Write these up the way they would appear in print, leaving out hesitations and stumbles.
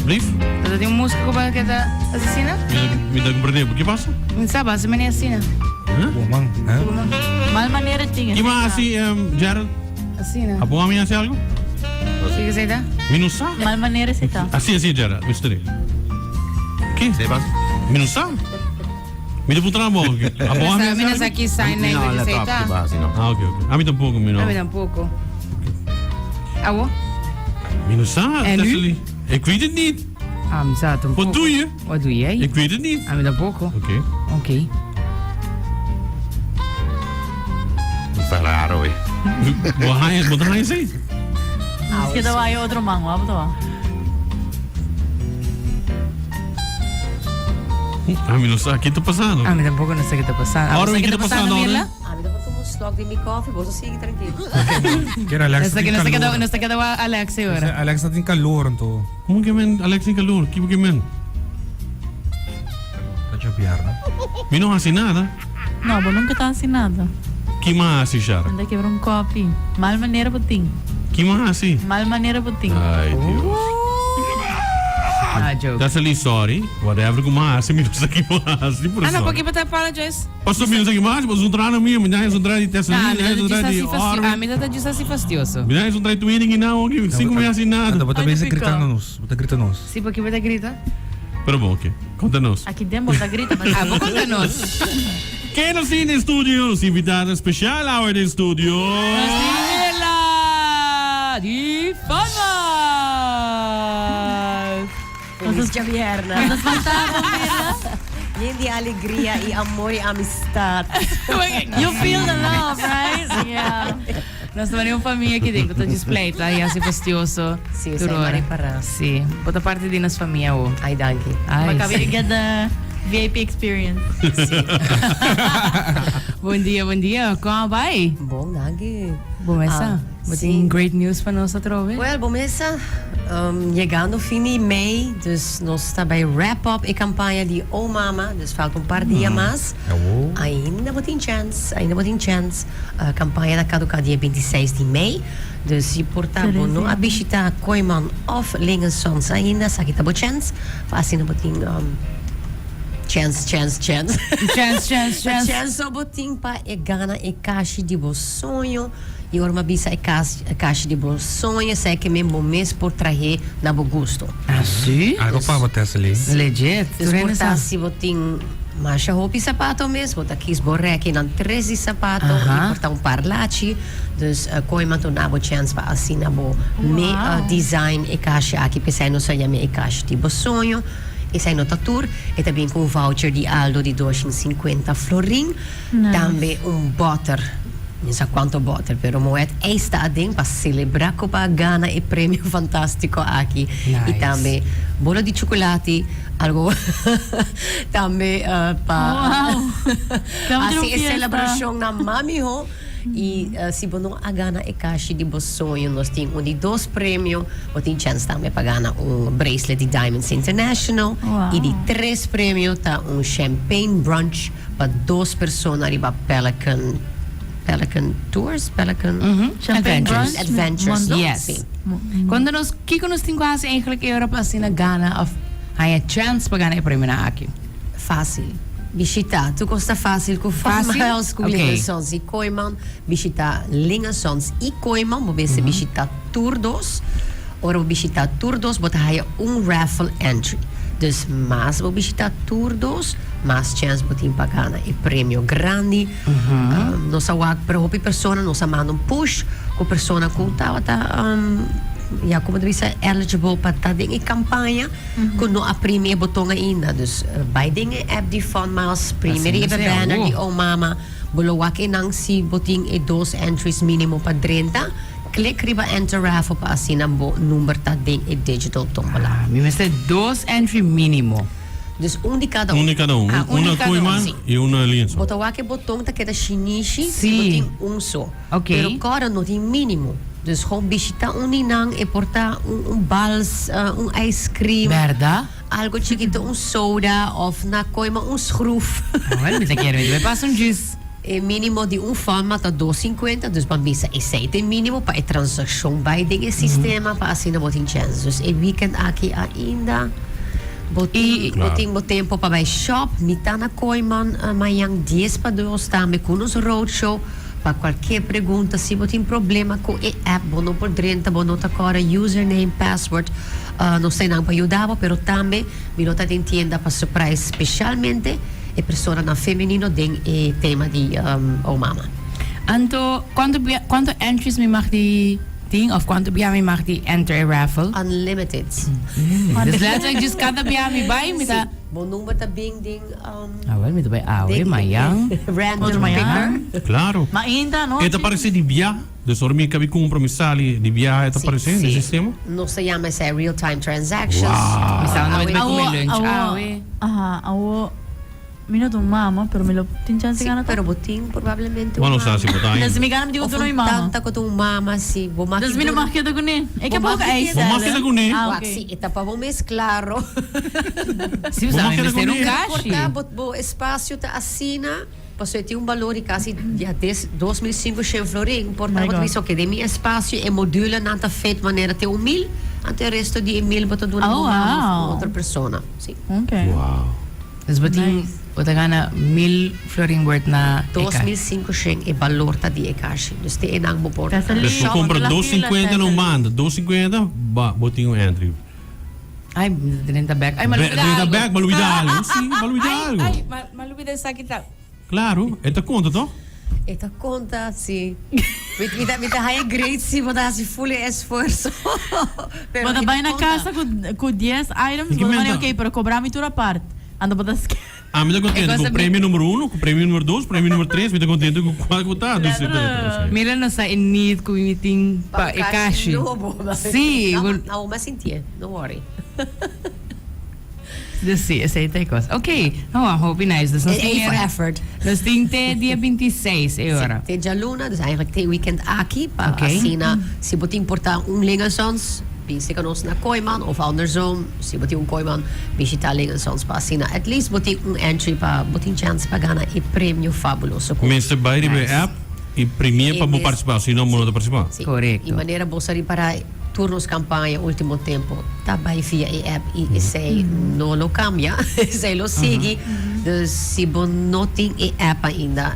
Brief? Dat tem música que vai que tá assassina? Me dá compreender. O que passa? Não sabe, a semana é assina. Bumang, ha? Mal maneira tinha. Que mais assim, Gerald? Assina. A boa minha algo? Fica aí, tá? Minusa? Mal maneira se tá. Assim, Gerald. Misteri. Que? Sebas? Minusa? Me dá putra mo. A boa minha Menos aqui sai na Não, ela receita. top, diba? Sino? Ah, ok. A mim tampouco, Mino. A mim tampouco. Awo? Minusa? En u? Ik weet het niet. Ah, me sa tampouco. Wat doe je? Wat doe jij? Ik weet het niet. A mim tampouco. Oké. Ok. Ferraro, eh. Wat ga je zeggen? Que daw ayo outro mango, apa to? Ah, Minusa, o que está passando? A mim tampouco não sei o que tá passando. Ahora, o que está passando Mila? ahora? Ah, me dá um slog de minha coffee, vou seguir tranquilo. Kira, Alex, Nasa natin kita kalor. nasa kita wa Alex agora. Alex, natin kalor to. Como que men, Alex em calor? Que men? Radyo biyarna. Me não hace nada. Não, mas nunca tá assim nada. Que mais hace, Shara? Anda quebra um copo. Mal maneira puting. Que mais hace? Mal maneira puting. Ai, Deus. Ah, joke. That's ali, sorry. Whatever que mais hace, me não sei que mais hace. Ah, não, porque para apologize. Pastor, me não sei que mais, mas um trano mesmo, me dá um trano de testa, Ah, me dá um trano de a oro. mim tá disso assim fastidioso. Me dá um trano de twinning e não, que 5 meses assim nada. Bota Ay, bem napico. grita nos. Bota grita nos. Sim, porque vai grita. Pero bom, ok. Conta-nos. Aqui dentro tá grita, mas Ah, vou contar-nos. Quem nos tem no estúdio? Nos invitada especial ao de estúdio. Ela de fama. Feliz Javierna. nós faltava Mila. Yan de alegria e amor e amistad. You feel the love, right? Yeah. Nós também uma família aqui dentro, tá display, tá? E assim fastidioso. Sim, sai mari para. Sim, bota parte de nossa família, oh. Ai, danke. Ai, Baka we get the VIP experience. bom dia. Como vai? Bom, danke. Bom, essa. sim. Tem great news para nós trove. Well, bom, essa. Chegando fim de mês, dus nós está bij wrap-up e campanha de Oh Mama, dus falta par dias mais. Awo. Ainda vou ter chance. A campanha da caduca dia 26 de maio. Dus se portanto, não a visita Koiman of Lingensons ainda, sa kita bo chance. Assim não botin chance. Chance só botin pa e gana e caixa de bo sonho. E ora uma bisa e caixa de bo sonho, sei que mesmo mês por trazer na bo gusto. Ah, sim? Ako pa ba Tesli? Legit. Dus portanto, se botin Masha roupa sapato mesmo, bota aqui esborreque nan 13 sapato, e porta parlaci, dus koi man to nabo chance pa assim nabo me design e caixa aqui pensei no sonho me e caixa de bo sonho. E sai no tour e também com voucher de Aldo de 250 florin, também butter. Não sei quanto butter, pero moed está adem para celebrar com a gana e prêmio fantástico aqui. Nice. E também bolo de chocolate, algo também para assim é celebração na mami ho. E se você não gana e caixa de bom sonho, nós temos de 2 prêmios, ou tem chance também para ganhar bracelet de Diamonds International. Wow. E de 3 prêmios, tá champagne brunch para 2 pessoas arriba Pelican Tours, Champagne Adventures. brunch. Adventures, no? Yes. Sim. Quando nós, que nós temos quase eigenlijk Europa assim na gana of a chance para ganhar o prêmio na aqui. Fácil. Visitar, tu gosta fácil com farmhouse com Lingesons e Koiman, visitar Lingesons e Koiman, você visitar Turdos, ora visitar Turdos, bota aí raffle entry. Dus mas vou visitar Turdos, mas chance botin pagana e prêmio grande. Nossa wag para hopi persona, nossa manda push com persona com ja, como deve ser eligible para estar em campanha, quando a primeira botão ainda. Dus bij dingen app die van Miles primeiro even banner die Oh Mama, bolowak inang si boting e 2 entries minimum para 30. Klik riba enter raffle para assim bo number ta ding e digital tombola. Me mete 2 entry mínimo. Dus de cada Um de cada um. Uma Koiman e uma Lienzo. Botawak botão ta queda chinichi, Sim. boting só. Ok. Pero agora não tem mínimo. Dus gewoon visita ninang e porta bals, ice cream. Verdade? Algo chiquito, soda of na koima schroef. Well, me quero ver. Passa juice. E mínimo de forma tá 2,50, dus para missa e 7 mínimo para a transação by dinge sistema para assim não botin chance. Dus e weekend aqui ainda botin tempo para vai shop, mita na Koiman, amanhã 10 para 2 também com nos roadshow. Para qualquer pergunta, se você tem problema com a app, você não pode entrar, você não está com username, password, não sei não para ajudar, mas também, você está entendendo para surprise, especialmente a pessoa na feminino tem o tema de mama. Anto, quanto entries me mag die ding, of quanto bij me mag die enter a raffle? Unlimited. Dus letterlijk, just kada bij me bij, met dat... Bom número também ding Awal, met bij awe, mayang. random picker. Claro. Ma ainda, no? E aparece di via. Dus ora mi capi compromissali di via e aparece nel sistema. Não se chama essa real time transactions. Wow. Bisa na met Awo, bij lunch, awe. awo, minuto mama, pero me lo tinchan Sim, si gana pero botin provavelmente Ma non sa si può Das dare. mi gana digo Of tu no mama. tanta ko tung mama si bumaki. Das mi no makita ko ni. E que Bumaki pouco é isso. kita. Bumaki kita ko ni. Ah, Wak okay. si ita pa mês claro. Sim, bisa Bumaki me na ser kuni. cash. Porta bo espaço ta assina. Passou tem valor de quase já 2.500 florin. Porta My bot God. viso que de mi espaço e module nanta feito maneira te 1.000. Ante o resto de 1.000 boto do Oh, wow. outra pessoa. Sim. Okay. Wow. Dus bating, wata ka na 1,000 florin worth na eka. 2.500 e valor ta di e cash. Dus te enang mo porta. Tessa Dus we Shop, compra la 2,50 fila, no Tessa. maand. 2,50 botinho entry. Ay, dinenta back. Ay, Dentro da malupida back, maluidalo. Sim, maluidalo. Ay, malupida sakit lang. Claro, e te conta toch? Esta conta, sim. Me dá high grade, sim, vou dar full esforço. Mas vai na casa com 10 items, Que mas menta? vai ok, pero cobrar me tudo a parte. Ando para das Ah, me dá contente gosto com o de- prêmio número 1, com o prêmio número 2, prêmio número 3, me dá contente com qual que tá. Dus, Mira na sa init ko meeting pa ekashi. Si, Não, mas sentia, don't worry. dus si, essa aí tem coisa. Ok, não, hope nice. Dus nós A for tem effort. nós tem até dia 26 agora. Te Jaluna, dus eigenlijk te weekend aqui, para Oké. assina, se você importar lingesons, pense que nós na Koiman, of andersom, se você Koiman, visitar lingesons para assina, at least você entry para, você chance para ganhar e prêmio fabuloso. Mensen bij die app, e premier para boa participar, senão não pode participar. Sim. Correcto. E maneira você para turnos campanha último tempo também via a app e sei não lo cambia sei lo sigue dus se você não tem a app ainda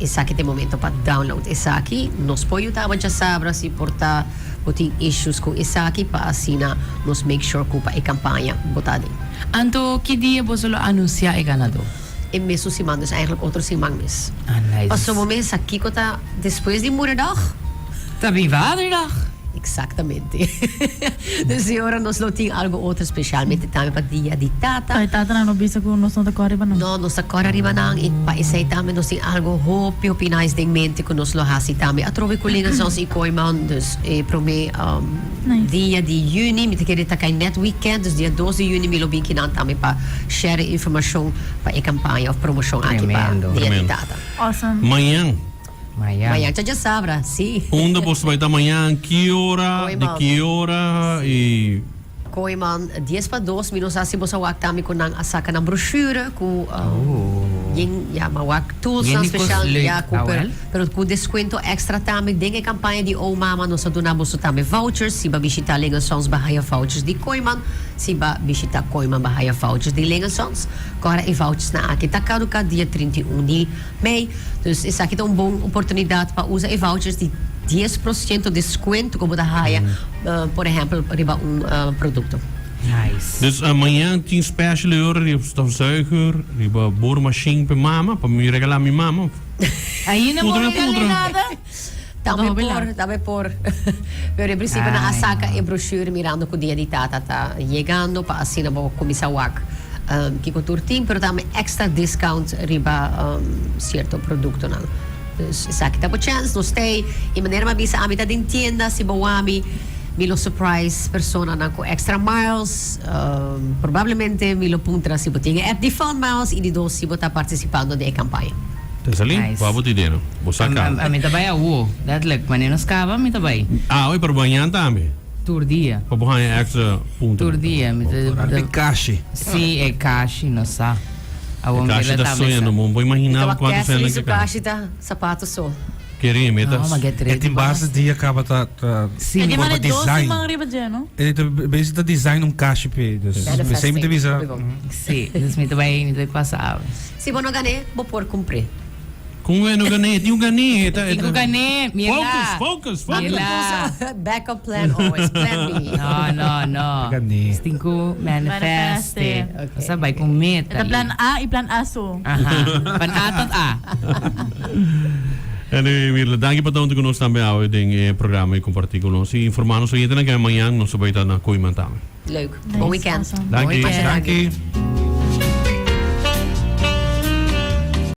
esse aqui tem momento para download esse aqui nos pode ajudar já sabe se portar tem issues com esse aqui para assinar nos make sure que a campanha botada Anto, que dia você lo anuncia e ganador? e mesmo se manda eigenlijk outro semana Ah, nice. passou momento aqui que tá depois de moederdag. Tá bem, vaderdag. Exactamente. Dus agora nós não temos algo outro especialmente também para dia de tata. Ay, tata na no bisa ko no son ta ko ba no. No, nós agora arriba nang e pa isay também nós temos algo hope o pinais ding mente que nós lo hasi também. Atrove colegas nós e koiman dus pro me Nice. dia de juni, me te querer tá net weekend, dus dia 12 de juni me lo bin kinan também para share informação para a campanha of promoção aqui para Tremendo. dia de Tremendo. tata. Awesome. Amanhã, Maya. Mas já sabra, sim. onde você vai estar amanhã, que hora, Oi, de ma'am. que hora e... Koiman 10 para 2, minus asi mo sa wak tami ko nang asaka ng brochure ko yung mawak tools Yan na ni special Kuslik, pero kung deskwento extra tami dinge kampanya di o mama no sa dunabo so tami vouchers si ba bisita lenga songs bahaya vouchers di Koiman si ba bisita Koiman bahaya vouchers di lenga songs kora e vouchers na aki takado ka dia 31 de Mei dus isa kita um bom oportunidade para usar e vouchers di 10% desconto como da raia, por exemplo, riba produto. Nice. Dus amanhã tem special uur, je stofzuiger, je boormachine para mama, para me regalar minha mama. Aí não vou Pudra, regalar pudra. nada. Dame por. Pero em princípio na asaka e brochure mirando com o dia de tata tá chegando para assim na começar o ac. Que com turtim, pero também extra discount riba certo produto não. Dus isa kita po chance, no stay. E maneira mabisa ami ta din tienda si Bawami. Milo surprise persona na ko extra miles. Probavelmente milo puntra si botinga app di Fun Miles e di dos si bota participando de campanha. Tesali, Nice. wat wordt die Vou sacar. A mim também é o. Dadelijk, mas não escava, a mim também. Ah, oi, para amanhã também. Tour dia. Para ganhar extra pontos. Tour dia. Pikashi. Si, é cash, não sa. Awang Kasi nila da so yan mo. Boy mahinaw Ito kwanto sa akasli lang so ka. kasi ta sapatos so. Kiri metas. No, mag-get ready. Et in basis dia ka ba ta Sim. Kaya Voor man wat ito, design. si mga riba dyan, no? het bezig dat design om kaasje pe. Dus Manifesting. same te visa. Si, dus may tabay nito pa sa amin. Si bono gani, bopor kumpre. Kung ano ganit, yung ganit. Tingko ganit, Mira. Focus. Mira. Backup plan always, plan B. No. Gani. Tingko manifeste. Okay. Sabay kong meet. Ito plan A, i-plan aso. Aha. Panatot Anyway, Mirla, danke pa taon ko tambe awe ding programa i compartir conosco. Informando so yete na kaya mangyang no sabay ta na kuy man tama. Leuk. Bon weekend. Awesome. Dank je. Mooi, Dank je.